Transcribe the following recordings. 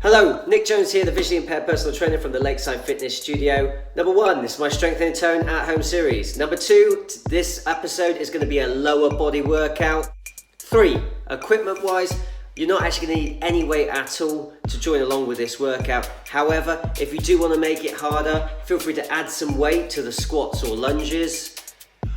Hello, Nick Jones here, the visually impaired personal trainer from the Lakeside Fitness Studio. Number 1, this is my Strength and Tone at Home series. Number 2, this episode is going to be a lower body workout. 3, equipment wise, you're not actually going to need any weight at all to join along with this workout. However, if you do want to make it harder, feel free to add some weight to the squats or lunges,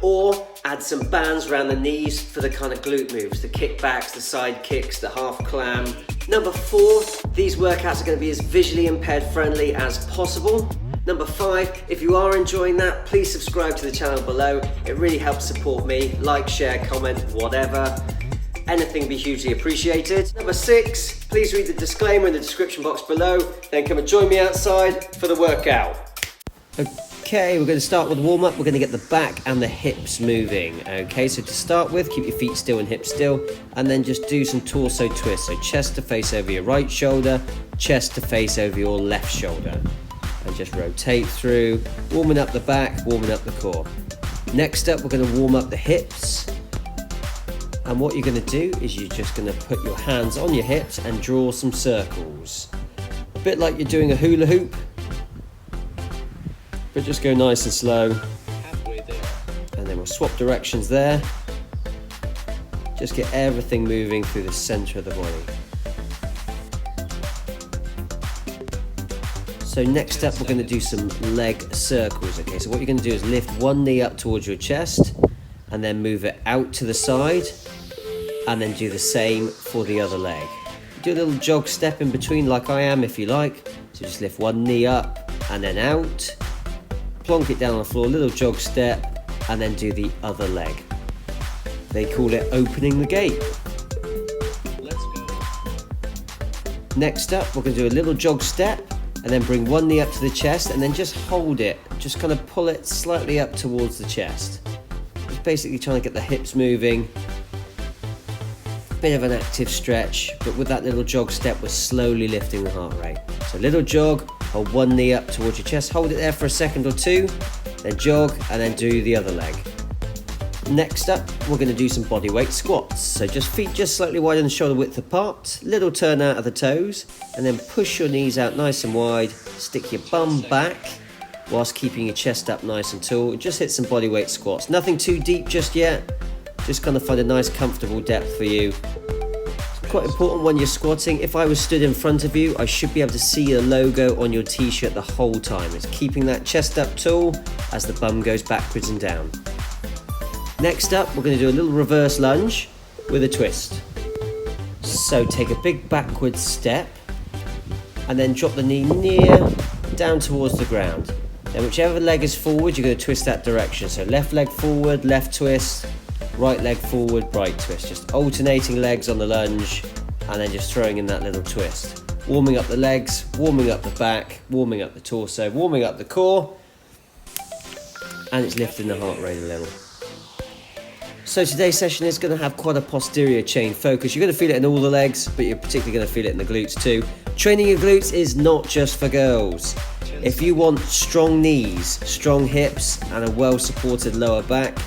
or add some bands around the knees for the kind of glute moves, the kickbacks, the side kicks, the half clam. Number 4, these workouts are going to be as visually impaired friendly as possible. Number 5, if you are enjoying that, please subscribe to the channel below. It really helps support me. Like, share, comment, whatever. Anything be hugely appreciated. Number 6, please read the disclaimer in the description box below, then come and join me outside for the workout. Okay, we're going to start with a warm-up. We're going to get the back and the hips moving. Okay, so to start with, keep your feet still and hips still, and then just do some torso twists. So chest to face over your right shoulder, chest to face over your left shoulder. And just rotate through, warming up the back, warming up the core. Next up, we're going to warm up the hips. And what you're going to do is you're just going to put your hands on your hips and draw some circles. A bit like you're doing a hula hoop. But just go nice and slow. Halfway there. And then we'll swap directions there. Just get everything moving through the center of the body. So next up, we're going to do some leg circles. Okay, so what you're going to do is lift one knee up towards your chest and then move it out to the side, and then do the same for the other leg. Do a little jog step in between like I am if you like. So just lift one knee up and then out. Plonk it down on the floor, little jog step, and then do the other leg. They call it opening the gate. Let's go. Next up, we're going to do a little jog step, and then bring one knee up to the chest, and then just hold it. Just kind of pull it slightly up towards the chest. Just basically trying to get the hips moving. Bit of an active stretch, but with that little jog step, we're slowly lifting the heart rate. So little jog, hold one knee up towards your chest, hold it there for a second or two, then jog, and then do the other leg. Next up, we're going to do some body weight squats. So just feet just slightly wider than shoulder width apart, little turn out of the toes, and then push your knees out nice and wide, stick your bum back, whilst keeping your chest up nice and tall. Just hit some body weight squats. Nothing too deep just yet. Just kind of find a nice comfortable depth for you. It's quite important when you're squatting. If I was stood in front of you, I should be able to see the logo on your t-shirt the whole time. It's keeping that chest up tall as the bum goes backwards and down. Next up, we're going to do a little reverse lunge with a twist. So take a big backward step and then drop the knee near down towards the ground. Then whichever leg is forward, you're going to twist that direction. So left leg forward, left twist. Right leg forward, right twist. Just alternating legs on the lunge and then just throwing in that little twist. Warming up the legs, warming up the back, warming up the torso, warming up the core, and it's lifting the heart rate a little. So today's session is going to have quite a posterior chain focus. You're going to feel it in all the legs, but you're particularly going to feel it in the glutes too. Training your glutes is not just for girls. If you want strong knees, strong hips, and a well-supported lower back,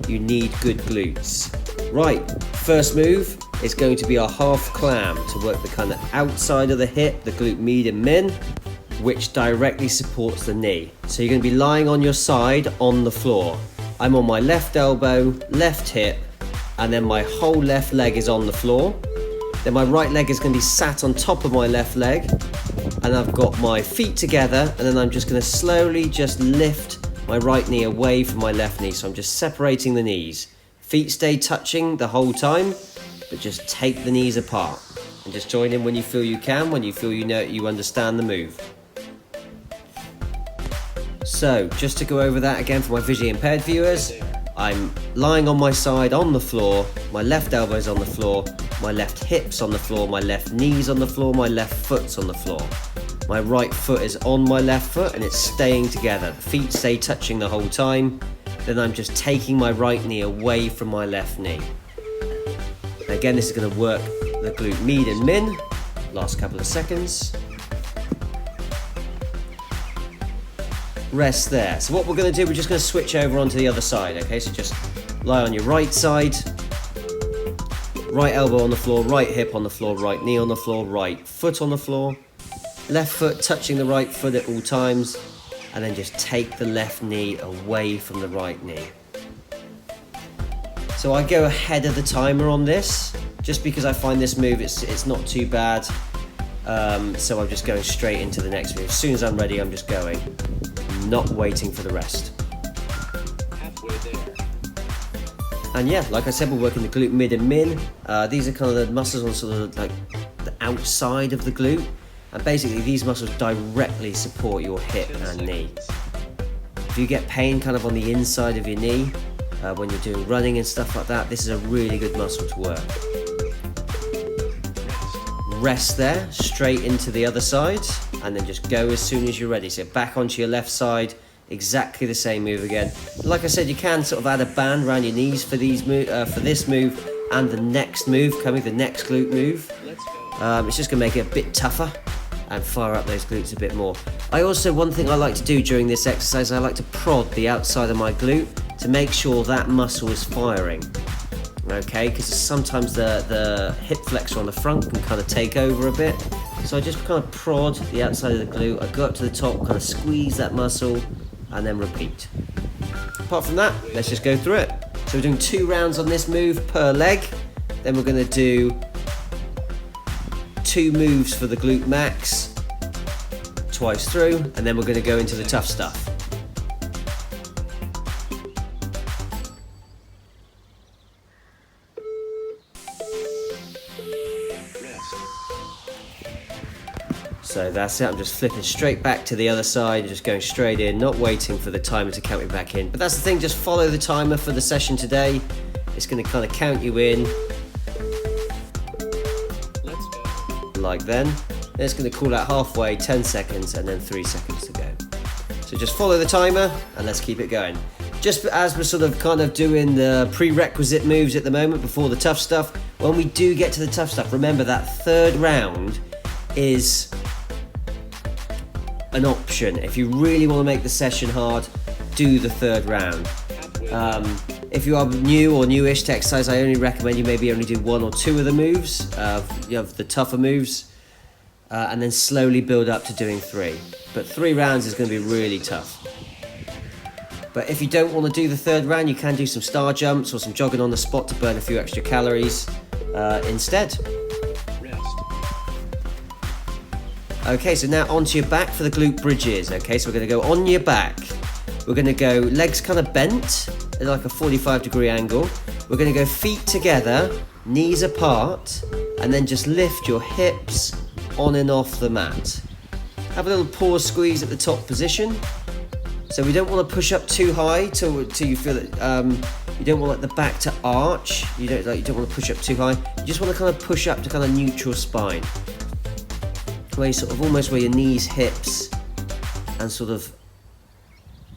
you need good glutes. Right, first move is going to be our half clam to work the kind of outside of the hip, the glute median min, which directly supports the knee. So you're going to be lying on your side on the floor. I'm on my left elbow, left hip, and then my whole left leg is on the floor. Then my right leg is going to be sat on top of my left leg, and I've got my feet together, and then I'm just going to slowly just lift my right knee away from my left knee. So I'm just separating the knees. Feet stay touching the whole time, but just take the knees apart. And just join in when you feel you can, when you feel you know you understand the move. So just to go over that again for my visually impaired viewers, I'm lying on my side on the floor, my left elbow's on the floor, my left hip's on the floor, my left knee's on the floor, my left foot's on the floor. My right foot is on my left foot and it's staying together. The feet stay touching the whole time. Then I'm just taking my right knee away from my left knee. And again, this is going to work the glute med and min. Last couple of seconds. Rest there. So what we're going to do, we're just going to switch over onto the other side. Okay, so just lie on your right side. Right elbow on the floor, right hip on the floor, right knee on the floor, right foot on the floor. Left foot touching the right foot at all times. And then just take the left knee away from the right knee. So I go ahead of the timer on this, just because I find this move, it's not too bad. So I'm just going straight into the next move. As soon as I'm ready, I'm just going, not waiting for the rest. Halfway there. And yeah, like I said, we're working the glute mid and min. These are kind of the muscles on sort of like the outside of the glute. And basically these muscles directly support your hip and knee. If you get pain kind of on the inside of your knee, when you're doing running and stuff like that, this is a really good muscle to work. Rest there, straight into the other side, and then just go as soon as you're ready. So back onto your left side, exactly the same move again. Like I said, you can sort of add a band around your knees for this move and the next move coming, the next glute move. It's just gonna make it a bit tougher and fire up those glutes a bit more. One thing I like to do during this exercise, I like to prod the outside of my glute to make sure that muscle is firing. Okay, because sometimes the hip flexor on the front can kind of take over a bit. So I just kind of prod the outside of the glute, I go up to the top, kind of squeeze that muscle, and then repeat. Apart from that, let's just go through it. So we're doing 2 rounds on this move per leg. Then we're going to do 2 moves for the glute max, twice through, and then we're going to go into the tough stuff. So that's it, I'm just flipping straight back to the other side, just going straight in, not waiting for the timer to count me back in. But that's the thing, just follow the timer for the session today. It's going to kind of count you in. Let's go. Like then. Then it's going to call out halfway, 10 seconds, and then 3 seconds to go. So just follow the timer, and let's keep it going. Just as we're sort of kind of doing the prerequisite moves at the moment before the tough stuff, when we do get to the tough stuff, remember that 3rd round is an option. If you really want to make the session hard, do the 3rd round. If you are new or newish to exercise, I only recommend you maybe only do 1 or 2 of the moves, you have the tougher moves, and then slowly build up to doing 3. But 3 rounds is going to be really tough. But if you don't want to do the 3rd round, you can do some star jumps or some jogging on the spot to burn a few extra calories instead. Okay, so now onto your back for the glute bridges. Okay, so we're going to go on your back. We're going to go legs kind of bent at like a 45-degree angle. We're going to go feet together, knees apart, and then just lift your hips on and off the mat. Have a little pause squeeze at the top position. So we don't want to push up too high till you feel that you don't want like the back to arch. You don't want to push up too high. You just want to kind of push up to kind of neutral spine. Where you sort of almost where your knees, hips, and sort of,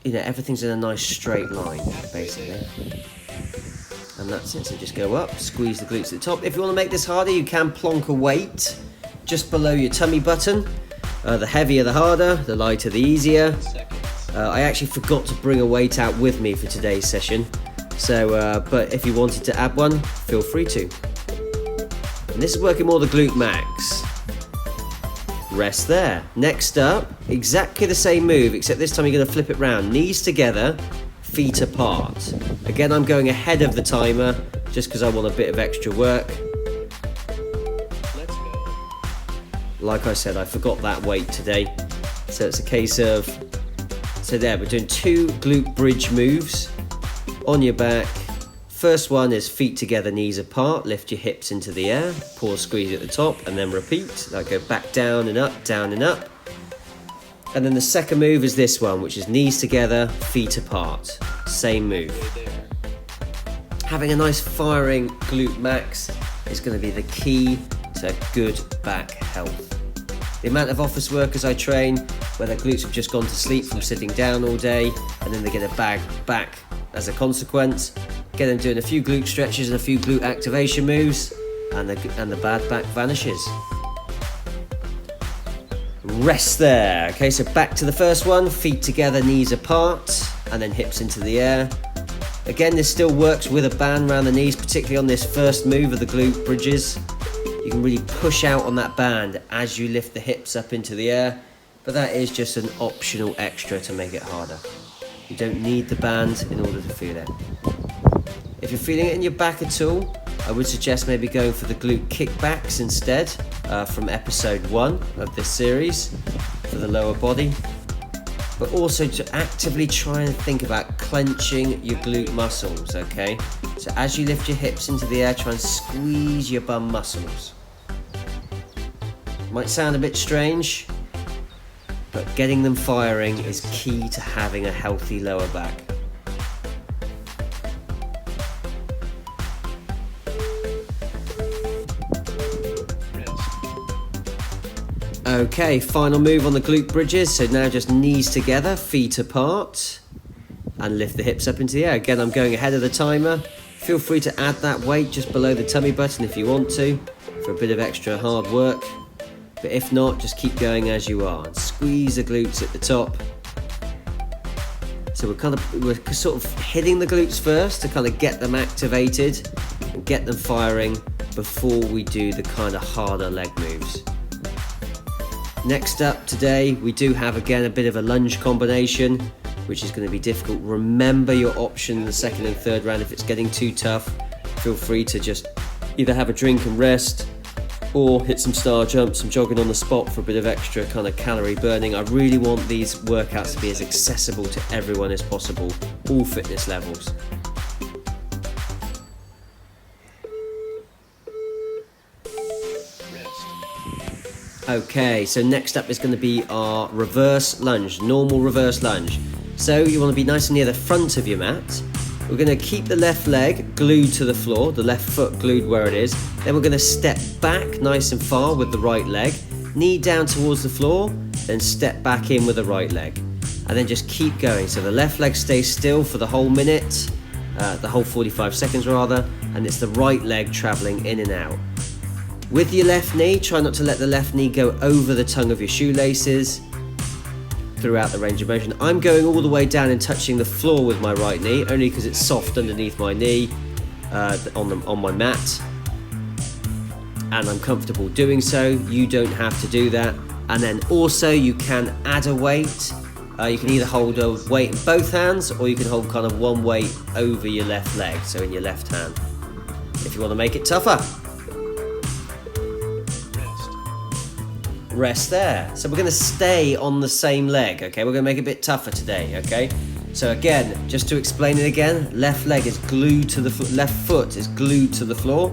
you know, everything's in a nice straight line, basically. And that's it, so just go up, squeeze the glutes at the top. If you want to make this harder, you can plonk a weight just below your tummy button. The heavier the harder, the lighter the easier. I actually forgot to bring a weight out with me for today's session. So, but if you wanted to add one, feel free to. And this is working more the glute max. Rest there. Next up, exactly the same move, except this time you're going to flip it round. Knees together, feet apart. Again, I'm going ahead of the timer just because I want a bit of extra work. Let's go. Like I said, I forgot that weight today. So it's a case of, so there, we're doing 2 glute bridge moves on your back. First one is feet together, knees apart, lift your hips into the air, pause squeeze at the top, and then repeat. Now go back down and up, down and up. And then the second move is this one, which is knees together, feet apart. Same move. Having a nice firing glute max is going to be the key to good back health. The amount of office workers I train where their glutes have just gone to sleep from sitting down all day, and then they get a bag back as a consequence. Get them doing a few glute stretches and a few glute activation moves, and the bad back vanishes. Rest there. Okay, so back to the first one, feet together, knees apart, and then hips into the air. Again, this still works with a band around the knees, particularly on this first move of the glute bridges. You can really push out on that band as you lift the hips up into the air, but that is just an optional extra to make it harder. You don't need the band in order to feel it. If you're feeling it in your back at all, I would suggest maybe going for the glute kickbacks instead from episode 1 of this series for the lower body. But also to actively try and think about clenching your glute muscles, okay? So as you lift your hips into the air, try and squeeze your bum muscles. Might sound a bit strange, but getting them firing is key to having a healthy lower back. Okay, final move on the glute bridges. So now just knees together, feet apart, and lift the hips up into the air. Again, I'm going ahead of the timer. Feel free to add that weight just below the tummy button if you want to, for a bit of extra hard work. But if not, just keep going as you are. And squeeze the glutes at the top. So we're sort of hitting the glutes first to kind of get them activated and get them firing before we do the kind of harder leg moves. Next up today, we do have again a bit of a lunge combination, which is going to be difficult. Remember your option in the second and third round. If it's getting too tough, feel free to just either have a drink and rest or hit some star jumps, some jogging on the spot for a bit of extra kind of calorie burning. I really want these workouts to be as accessible to everyone as possible, all fitness levels. Okay, so next up is going to be our reverse lunge, normal reverse lunge. So you want to be nice and near the front of your mat. We're going to keep the left leg glued to the floor, the left foot glued where it is. Then we're going to step back nice and far with the right leg, knee down towards the floor, then step back in with the right leg. And then just keep going. So the left leg stays still for the whole minute, the whole 45 seconds rather, and it's the right leg traveling in and out. With your left knee, try not to let the left knee go over the tongue of your shoelaces throughout the range of motion. I'm going all the way down and touching the floor with my right knee, only because it's soft underneath my knee on my mat. And I'm comfortable doing so. You don't have to do that. And then also you can add a weight. You can either hold a weight in both hands, or you can hold kind of one weight over your left leg, so in your left hand, if you want to make it tougher. Rest there. So we're going to stay on the same leg, okay? We're going to make it a bit tougher today, okay? So again, just to explain it again, left leg is glued to the left foot is glued to the floor.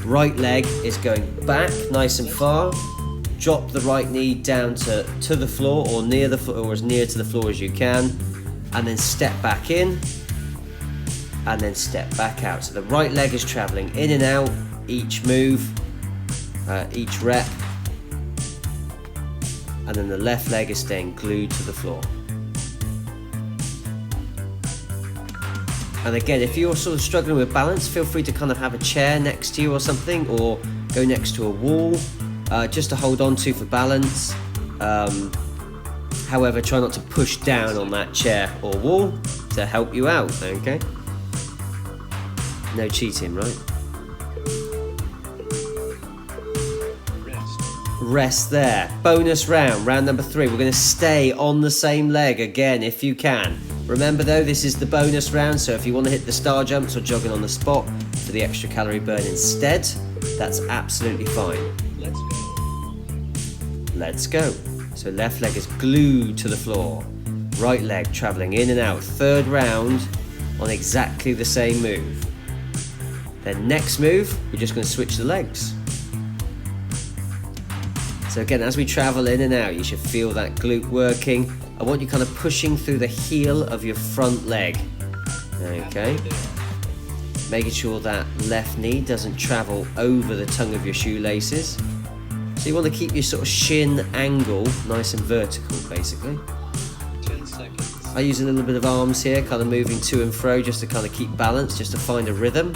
Right leg is going back nice and far. Drop the right knee down to the floor, or near the floor, or as near to the floor as you can, and then step back in and then step back out. So the right leg is traveling in and out each move, each rep. And then the left leg is staying glued to the floor. And again, if you're sort of struggling with balance, feel free to kind of have a chair next to you or something, or go next to a wall, just to hold on to for balance. However, try not to push down on that chair or wall to help you out, okay? No cheating, right? Rest there. Bonus round, round number 3. We're going to stay on the same leg again if you can. Remember though, this is the bonus round, so if you want to hit the star jumps or jogging on the spot for the extra calorie burn instead, that's absolutely fine. Let's go. Let's go. So left leg is glued to the floor. Right leg traveling in and out. Third round on exactly the same move. Then next move, we're just going to switch the legs. So again, as we travel in and out, you should feel that glute working. I want you kind of pushing through the heel of your front leg. Okay. Making sure that left knee doesn't travel over the tongue of your shoelaces. So you want to keep your sort of shin angle nice and vertical, basically. 10 seconds. I use a little bit of arms here, kind of moving to and fro just to kind of keep balance, just to find a rhythm.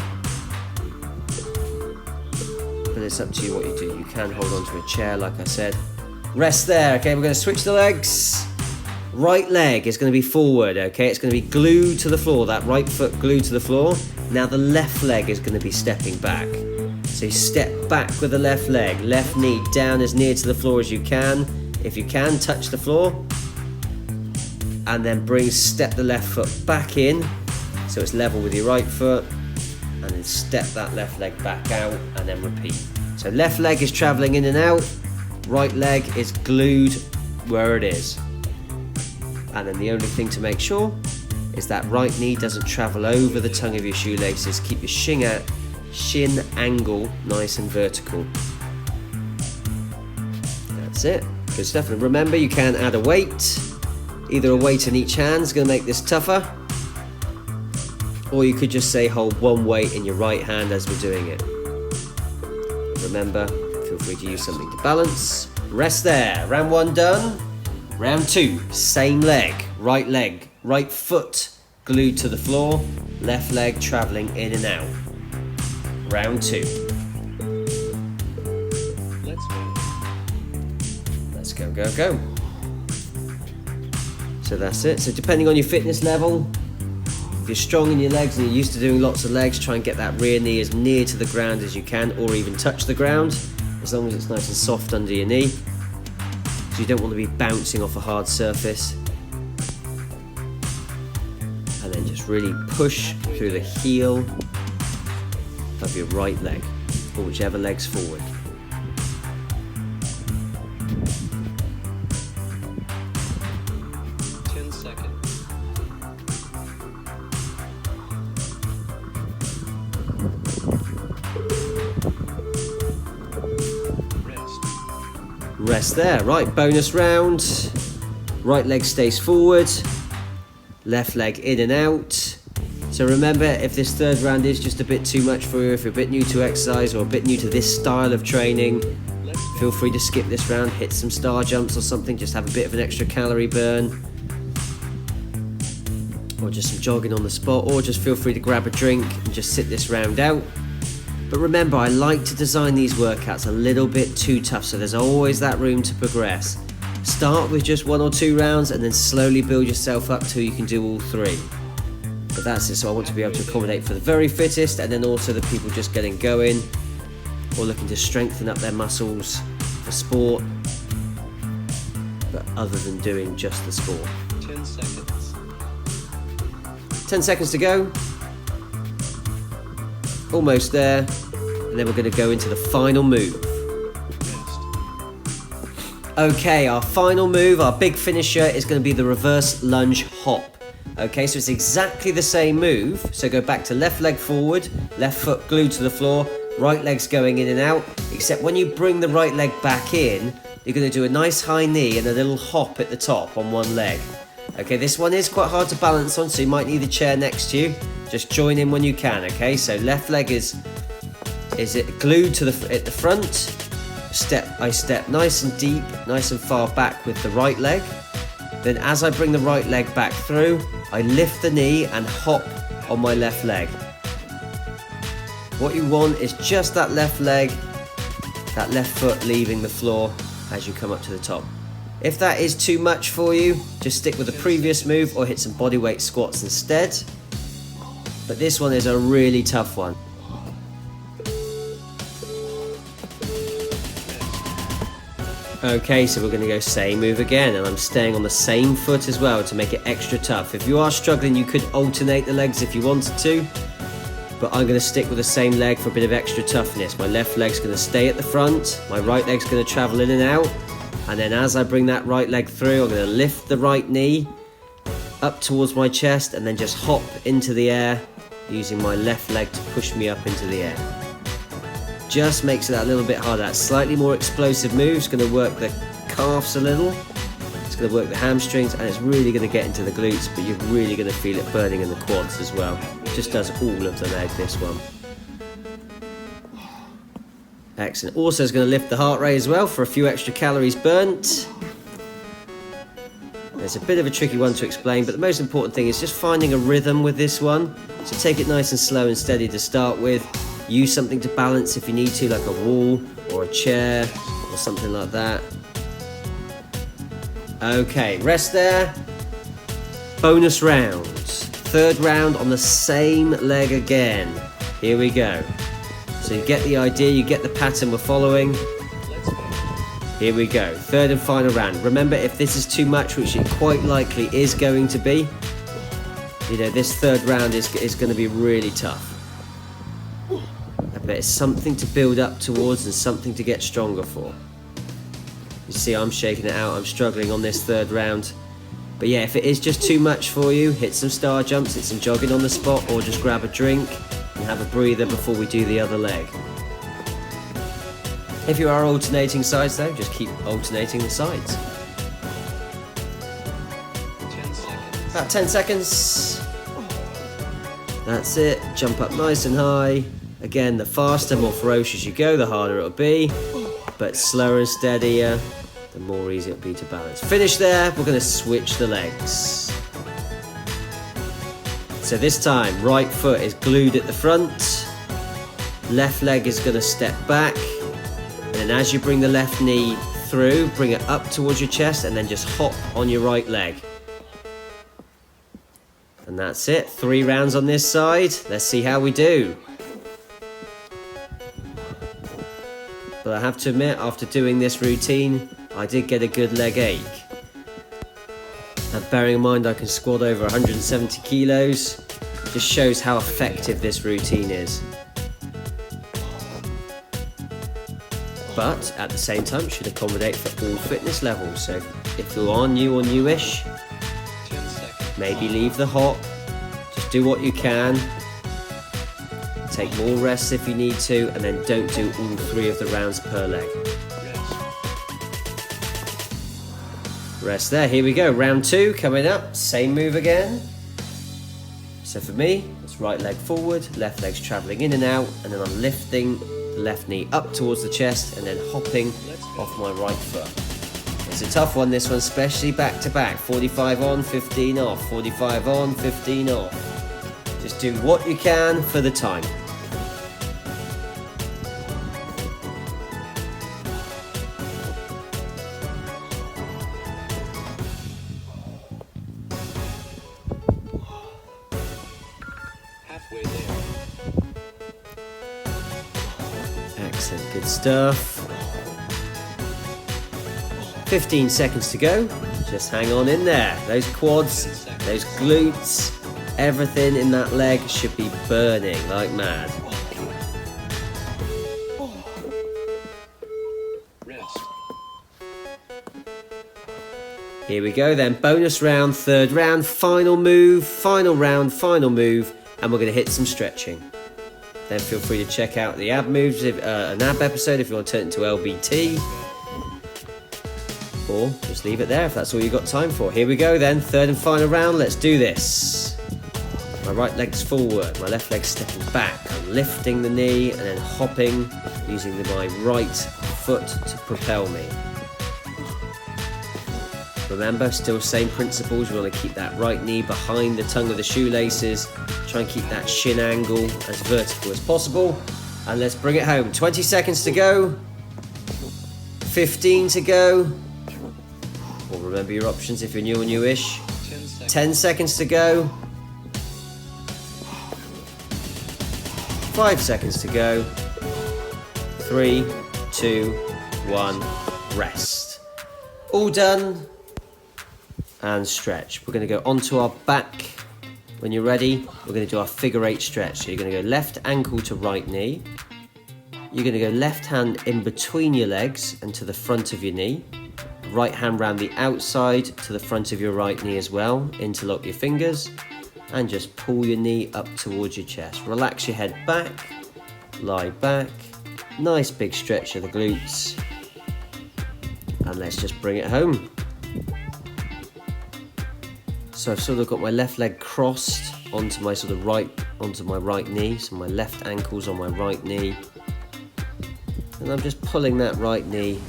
But it's up to you what you do. You can hold onto a chair, like I said. Rest there. Okay, we're going to switch the legs. Right leg is going to be forward, okay? It's going to be glued to the floor, that right foot glued to the floor. Now the left leg is going to be stepping back. So you step back with the left leg, left knee down as near to the floor as you can. If you can, touch the floor. And then step the left foot back in, so it's level with your right foot. And then step that left leg back out, and then repeat. So left leg is traveling in and out, right leg is glued where it is. And then the only thing to make sure is that right knee doesn't travel over the tongue of your shoelaces. Keep your shin angle nice and vertical. That's it. Good stuff. And remember, you can add a weight. Either a weight in each hand is going to make this tougher, or you could just say hold one weight in your right hand as we're doing it. Remember, feel free to use something to balance. Rest there. Round 1 done. Round 2, same leg, right foot glued to the floor, left leg traveling in and out. Round 2. Let's go. So that's it. So depending on your fitness level, if you're strong in your legs and you're used to doing lots of legs, try and get that rear knee as near to the ground as you can, or even touch the ground, as long as it's nice and soft under your knee. So you don't want to be bouncing off a hard surface. And then just really push through the heel of your right leg, or whichever leg's forward. Rest there. Right, bonus round. Right leg stays forward, left leg in and out. So remember, if this third round is just a bit too much for you, if you're a bit new to exercise or a bit new to this style of training, feel free to skip this round, hit some star jumps or something, just have a bit of an extra calorie burn, or just some jogging on the spot, or just feel free to grab a drink and just sit this round out. But remember, I like to design these workouts a little bit too tough, so there's always that room to progress. Start with just 1 or 2 rounds and then slowly build yourself up till you can do all 3. But that's it, so I want to be able to accommodate for the very fittest, and then also the people just getting going or looking to strengthen up their muscles for sport, but other than doing just the sport. 10 seconds. 10 seconds to go. Almost there, and then we're going to go into the final move. Okay, our final move, our big finisher, is going to be the reverse lunge hop. Okay, so it's exactly the same move. So go back to left leg forward, left foot glued to the floor, right leg's going in and out, except when you bring the right leg back in, you're going to do a nice high knee and a little hop at the top on one leg. Okay, this one is quite hard to balance on, so you might need a chair next to you. Just join in when you can, okay? So left leg is it glued to at the front. I step nice and deep, nice and far back with the right leg. Then as I bring the right leg back through, I lift the knee and hop on my left leg. What you want is just that left leg, that left foot leaving the floor as you come up to the top. If that is too much for you, just stick with the previous move or hit some bodyweight squats instead. But this one is a really tough one. Okay, so we're going to go same move again, and I'm staying on the same foot as well to make it extra tough. If you are struggling, you could alternate the legs if you wanted to, but I'm going to stick with the same leg for a bit of extra toughness. My left leg's going to stay at the front, my right leg's going to travel in and out, and then as I bring that right leg through, I'm going to lift the right knee up towards my chest and then just hop into the air using my left leg to push me up into the air. Just makes it that little bit harder. That slightly more explosive move is going to work the calves a little, it's going to work the hamstrings, and it's really going to get into the glutes, but you're really going to feel it burning in the quads as well. It just does all of the leg, this one. Excellent. Also, it's going to lift the heart rate as well for a few extra calories burnt. It's a bit of a tricky one to explain, but the most important thing is just finding a rhythm with this one. So take it nice and slow and steady to start with. Use something to balance if you need to, like a wall or a chair or something like that. Okay, rest there. Bonus round. Third round on the same leg again. Here we go. So you get the idea, you get the pattern we're following. Let's go. Here we go. Third and final round. Remember, if this is too much, which it quite likely is going to be, you know, this third round is going to be really tough. But it's something to build up towards and something to get stronger for. You see, I'm shaking it out. I'm struggling on this third round. But yeah, if it is just too much for you, hit some star jumps, hit some jogging on the spot, or just grab a drink and have a breather before we do the other leg. If you are alternating sides though, just keep alternating the sides. 10 seconds. About 10 seconds. That's it. Jump up nice and high. Again, the faster, more ferocious you go, the harder it'll be. But slower and steadier, the more easy it'll be to balance. Finish there. We're going to switch the legs. So this time, right foot is glued at the front. Left leg is going to step back. And then as you bring the left knee through, bring it up towards your chest and then just hop on your right leg. And that's it. 3 rounds on this side. Let's see how we do. But I have to admit, after doing this routine, I did get a good leg ache. And bearing in mind I can squat over 170 kilos, just shows how effective this routine is. But at the same time, should accommodate for all fitness levels. So if you are new or newish, 10 seconds. maybe leave the hop, just do what you can. Take more rests if you need to, and then don't do all 3 of the rounds per leg. Rest there. Here we go. Round 2 coming up. Same move again. So for me, it's right leg forward, left leg's traveling in and out, and then I'm lifting the left knee up towards the chest and then hopping off my right foot. It's a tough one, this one, especially back to back. 45 on, 15 off. 45 on, 15 off. Just do what you can for the time. Halfway there. Excellent, good stuff. 15 seconds to go. Just hang on in there. Those quads, those glutes, everything in that leg should be burning like mad. Rest. Here we go then, bonus round, third round, final move, final round, final move, and we're going to hit some stretching. Then feel free to check out the ab moves, an ab episode if you want to turn it into LBT. Or just leave it there if that's all you've got time for. Here we go then, third and final round, let's do this. My right leg's forward, my left leg's stepping back. I'm lifting the knee and then hopping, using my right foot to propel me. Remember, still same principles, we want to keep that right knee behind the tongue of the shoelaces, try and keep that shin angle as vertical as possible, and let's bring it home. 20 seconds to go, 15 to go, or remember your options if you're new or newish, 10 seconds. 10 seconds to go, 5 seconds to go, 3, 2, 1, rest. All done. And stretch. We're going to go onto our back. When you're ready, we're going to do our figure 8 stretch. So you're going to go left ankle to right knee. You're going to go left hand in between your legs and to the front of your knee. Right hand round the outside to the front of your right knee as well. Interlock your fingers and just pull your knee up towards your chest. Relax your head back, lie back. Nice big stretch of the glutes. And let's just bring it home. So I've sort of got my left leg crossed onto my right knee, so my left ankle's on my right knee. And I'm just pulling that right knee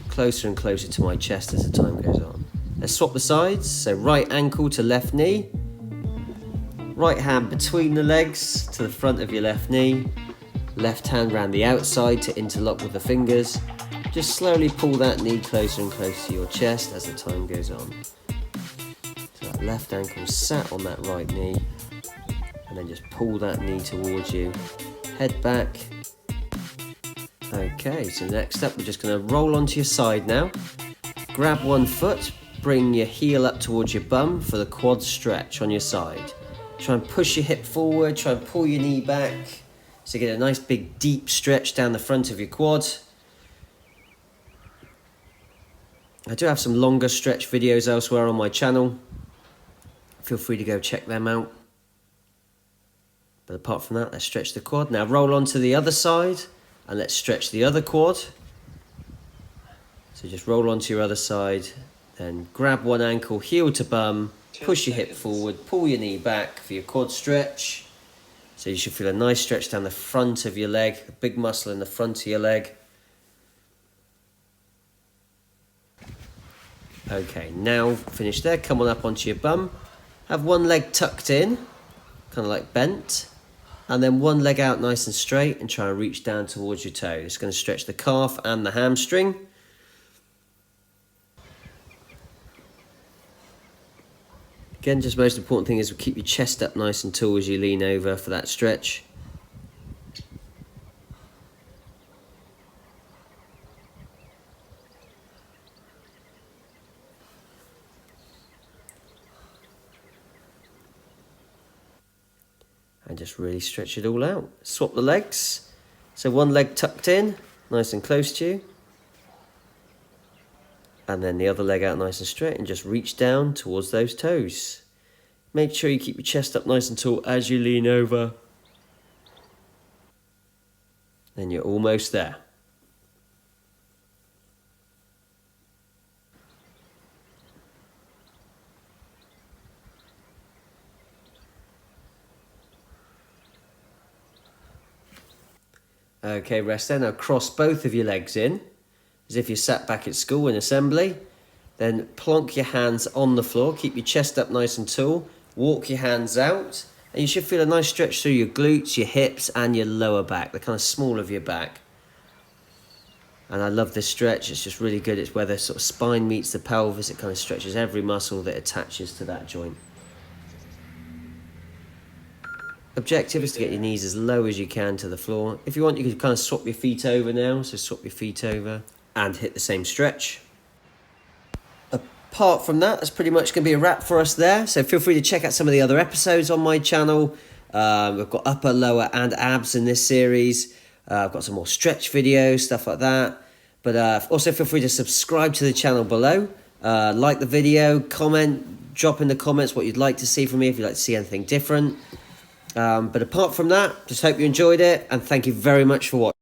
closer and closer to my chest as the time goes on. Let's swap the sides, so right ankle to left knee. Right hand between the legs to the front of your left knee. Left hand round the outside to interlock with the fingers. Just slowly pull that knee closer and closer to your chest as the time goes on. So that left ankle sat on that right knee, and then just pull that knee towards you. Head back. Okay, so next up we're just going to roll onto your side now. Grab one foot, bring your heel up towards your bum for the quad stretch on your side. Try and push your hip forward, try and pull your knee back. So get a nice big deep stretch down the front of your quad. I do have some longer stretch videos elsewhere on my channel. Feel free to go check them out. But apart from that, let's stretch the quad. Now roll onto the other side and let's stretch the other quad. So just roll onto your other side, then grab one ankle, heel to bum, push your hip forward, pull your knee back for your quad stretch. So you should feel a nice stretch down the front of your leg, a big muscle in the front of your leg. Okay, now finish there, come on up onto your bum. Have one leg tucked in, kind of like bent. And then one leg out nice and straight and try and reach down towards your toe. It's going to stretch the calf and the hamstring. Again, just most important thing is keep your chest up nice and tall as you lean over for that stretch. And just really stretch it all out. Swap the legs. So one leg tucked in, nice and close to you. And then the other leg out nice and straight and just reach down towards those toes. Make sure you keep your chest up nice and tall as you lean over. Then you're almost there. Okay, rest there. Now cross both of your legs in, as if you sat back at school in assembly. Then plonk your hands on the floor, keep your chest up nice and tall, walk your hands out, and you should feel a nice stretch through your glutes, your hips, and your lower back, the kind of small of your back. And I love this stretch, it's just really good. It's where the sort of spine meets the pelvis, it kind of stretches every muscle that attaches to that joint. Objective is to get your knees as low as you can to the floor. If you want, you could kind of swap your feet over now. So swap your feet over and hit the same stretch. Apart from that, that's pretty much going to be a wrap for us there. So feel free to check out some of the other episodes on my channel. We've got upper, lower and abs in this series. I've got some more stretch videos, stuff like that. But also feel free to subscribe to the channel below. Like the video, comment, drop in the comments what you'd like to see from me if you'd like to see anything different. But apart from that, just hope you enjoyed it and thank you very much for watching.